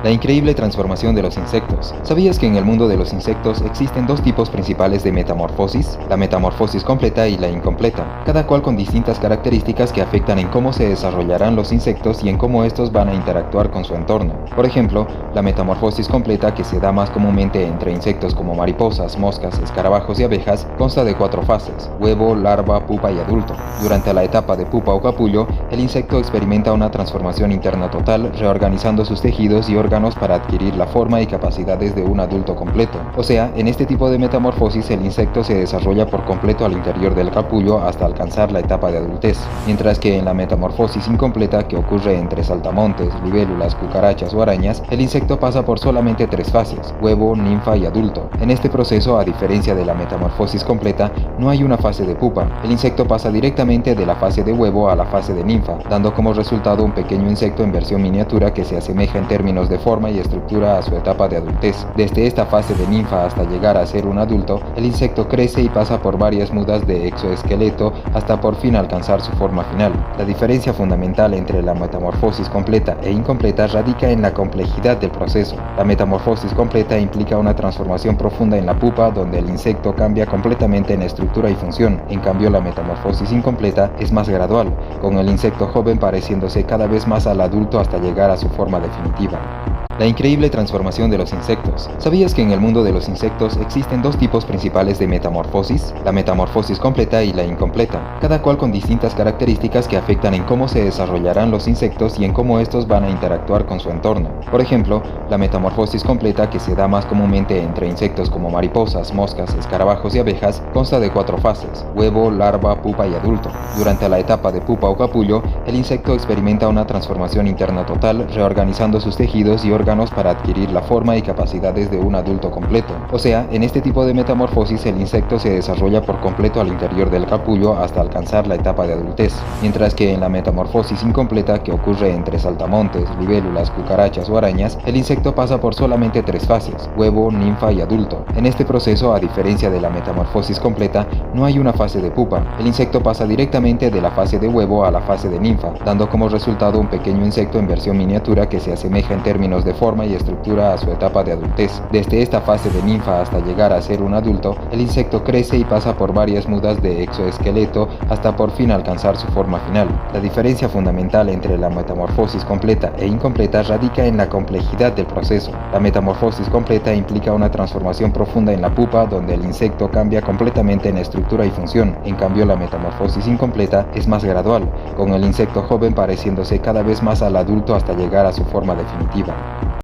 La increíble transformación de los insectos. ¿Sabías que en el mundo de los insectos existen dos tipos principales de metamorfosis? La metamorfosis completa y la incompleta, cada cual con distintas características que afectan en cómo se desarrollarán los insectos y en cómo estos van a interactuar con su entorno. Por ejemplo, la metamorfosis completa, que se da más comúnmente entre insectos como mariposas, moscas, escarabajos y abejas, consta de 4 fases: huevo, larva, pupa y adulto. Durante la etapa de pupa o capullo, el insecto experimenta una transformación interna total, reorganizando sus tejidos y órganos para adquirir la forma y capacidades de un adulto completo. O sea, en este tipo de metamorfosis el insecto se desarrolla por completo al interior del capullo hasta alcanzar la etapa de adultez, mientras que en la metamorfosis incompleta, que ocurre entre saltamontes, libélulas, cucarachas o arañas, el insecto pasa por solamente 3 fases: huevo, ninfa y adulto. En este proceso, a diferencia de la metamorfosis completa, no hay una fase de pupa. El insecto pasa directamente de la fase de huevo a la fase de ninfa, dando como resultado un pequeño insecto en versión miniatura que se asemeja en términos de forma y estructura a su etapa de adultez. Desde esta fase de ninfa hasta llegar a ser un adulto, el insecto crece y pasa por varias mudas de exoesqueleto hasta por fin alcanzar su forma final. La diferencia fundamental entre la metamorfosis completa e incompleta radica en la complejidad del proceso. La metamorfosis completa implica una transformación profunda en la pupa, donde el insecto cambia completamente en estructura y función. En cambio, la metamorfosis incompleta es más gradual, con el insecto joven pareciéndose cada vez más al adulto hasta llegar a su forma definitiva. La increíble transformación de los insectos. ¿Sabías que en el mundo de los insectos existen dos tipos principales de metamorfosis? La metamorfosis completa y la incompleta, cada cual con distintas características que afectan en cómo se desarrollarán los insectos y en cómo estos van a interactuar con su entorno. Por ejemplo, la metamorfosis completa, que se da más comúnmente entre insectos como mariposas, moscas, escarabajos y abejas, consta de 4 fases: huevo, larva, pupa y adulto. Durante la etapa de pupa o capullo, el insecto experimenta una transformación interna total, reorganizando sus tejidos y órganos para adquirir la forma y capacidades de un adulto completo. O sea, en este tipo de metamorfosis el insecto se desarrolla por completo al interior del capullo hasta alcanzar la etapa de adultez, mientras que en la metamorfosis incompleta, que ocurre entre saltamontes, libélulas, cucarachas o arañas, el insecto pasa por solamente 3 fases: huevo, ninfa y adulto. En este proceso, a diferencia de la metamorfosis completa, no hay una fase de pupa. El insecto pasa directamente de la fase de huevo a la fase de ninfa, dando como resultado un pequeño insecto en versión miniatura que se asemeja en términos de forma y estructura a su etapa de adultez. Desde esta fase de ninfa hasta llegar a ser un adulto, el insecto crece y pasa por varias mudas de exoesqueleto hasta por fin alcanzar su forma final. La diferencia fundamental entre la metamorfosis completa e incompleta radica en la complejidad del proceso. La metamorfosis completa implica una transformación profunda en la pupa, donde el insecto cambia completamente en estructura y función. En cambio, la metamorfosis incompleta es más gradual, con el insecto joven pareciéndose cada vez más al adulto hasta llegar a su forma definitiva.